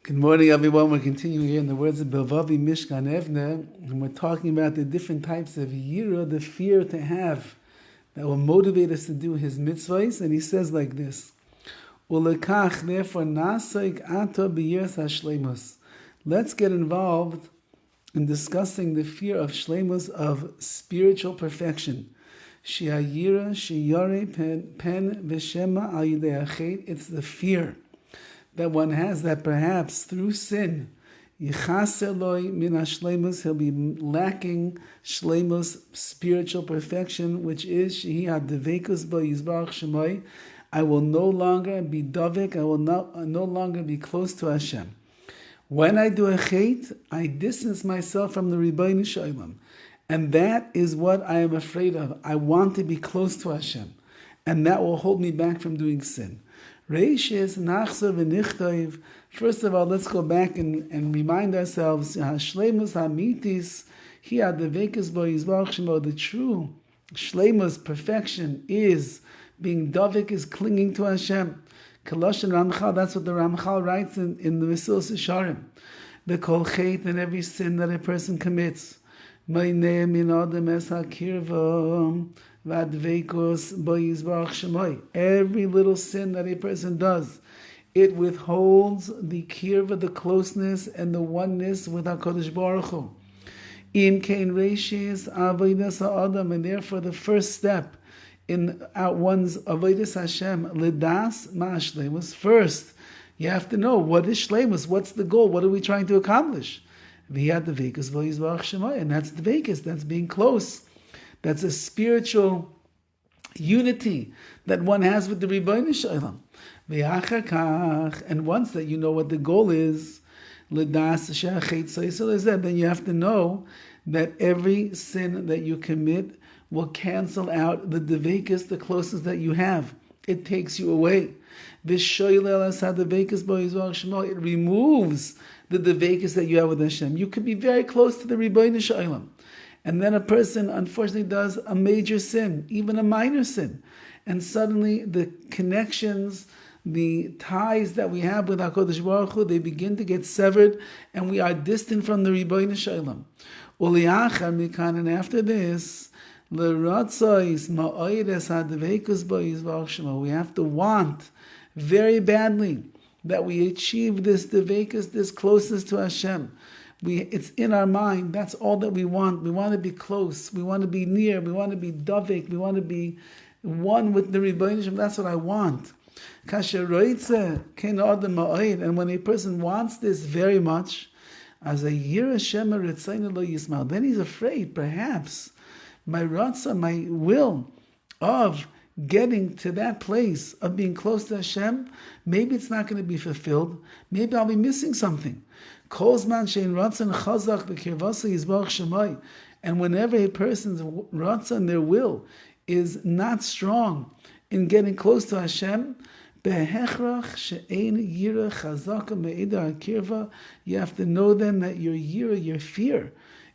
Good morning, everyone. We're continuing here in the words of BILVAVI, MISHKAN, EVNEH, and we're talking about the different types of yira, the fear to have, that will motivate us to do his mitzvahs. And he says like this, Ulekach, therefore, nasaik ata b'yiras hashleimus. Let's get involved in discussing the fear of shleimus, of spiritual perfection. She'ayira, she'yare pen v'shema al yidei achet. It's the fear that one has that perhaps through sin, yichaser loy min hashleimus, he'll be lacking shleimus, spiritual perfection, which is shehi hadevekus bo yizbarach shemoi. I will no longer be dovik, I will no longer be close to Hashem. When I do a chet, I distance myself from the Rebbeinu Shalom. And that is what I am afraid of. I want to be close to Hashem. And that will hold me back from doing sin. Reishis, nachzer v'nichtayv. First of all, let's go back and remind ourselves, Hashleimus hamitis, hi hadevekus bo yizbarach shemo. The true shleimus, perfection, is being dovik, is clinging to Hashem. Kolosh and Ramchal, that's what the Ramchal writes in the Mesilas Yesharim. The kol chet, and every sin that a person commits. Meineh min adam es hakirva. Every little sin that a person does, it withholds the kirva, the closeness and the oneness with HaKadosh Baruch Hu. Im kein reishis avodas ha'adam, and therefore the first step in one's avodas Hashem, ledas ma'ashleimus. First, you have to know what is shleimus, what's the goal, what are we trying to accomplish? V'yad devekus bo yizbarach shemai, and that's devekus, that's being close. That's a spiritual unity that one has with the Rebbeinu Shalom. And once that you know what the goal is, then you have to know that every sin that you commit will cancel out the devekus, the closest that you have. It takes you away. It removes the devekus that you have with Hashem. You could be very close to the Rebbeinu Shalom. And then a person, unfortunately, does a major sin, even a minor sin. And suddenly the connections, the ties that we have with HaKadosh Baruch Hu, they begin to get severed, and we are distant from the Rebbeinu Shalom. And after this, we have to want very badly that we achieve this devekus, this closeness to Hashem. It's in our mind. That's all that we want. We want to be close. We want to be near. We want to be dovik. We want to be one with the Rebbeinu Shalom. That's what I want. And when a person wants this very much, as a yirah, then he's afraid, perhaps, my ratzah, my will of getting to that place of being close to Hashem, maybe it's not going to be fulfilled. Maybe I'll be missing something. And whenever a person's ratzon, their will, is not strong in getting close to Hashem, you have to know then that your yira, your fear,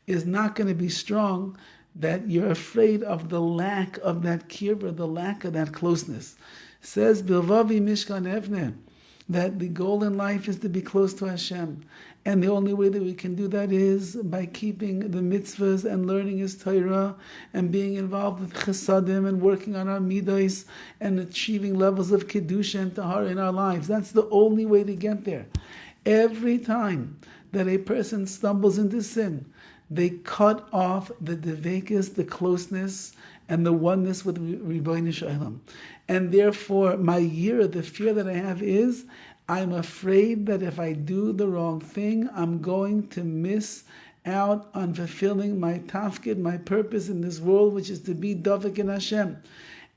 is not going to be strong, that you're afraid of the lack of that kirva, the lack of that closeness. Says BILVAVI, MISHKAN, EVNEH, that the goal in life is to be close to Hashem. And the only way that we can do that is by keeping the mitzvahs and learning His Torah and being involved with chesadim and working on our midos and achieving levels of kedusha and tahara in our lives. That's the only way to get there. Every time that a person stumbles into sin, they cut off the devekus, the closeness, and the oneness with Rebbeinu Shalom. And therefore, my yira, the fear that I have is, I'm afraid that if I do the wrong thing, I'm going to miss out on fulfilling my tafkid, my purpose in this world, which is to be dovik in Hashem.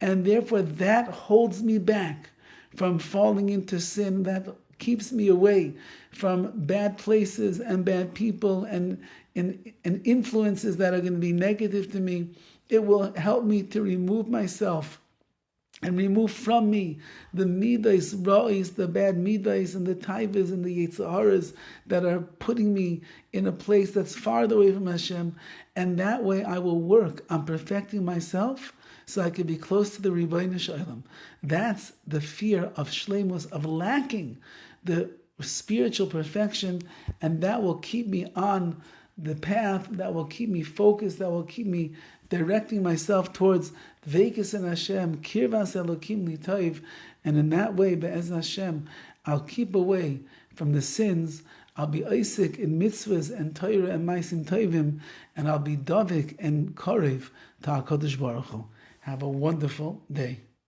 And therefore, that holds me back from falling into sin. That keeps me away from bad places and bad people and influences that are going to be negative to me. It will help me to remove myself and remove from me the midas, ra'is, the bad midas and the taivas and the yetzaharas that are putting me in a place that's far away from Hashem. And that way I will work on perfecting myself so I can be close to the Rebbeinu Shalom. That's the fear of shleimus, of lacking the spiritual perfection, and that will keep me on the path, that will keep me focused, that will keep me directing myself towards Veikis and Hashem, Kirvas Elokim Litayv, and in that way, Be'ez Hashem, I'll keep away from the sins. I'll be Isaac in mitzvahs and Torah and Maisim Tovim, and I'll be Dovik and Korev to HaKadosh Baruch Hu. Have a wonderful day.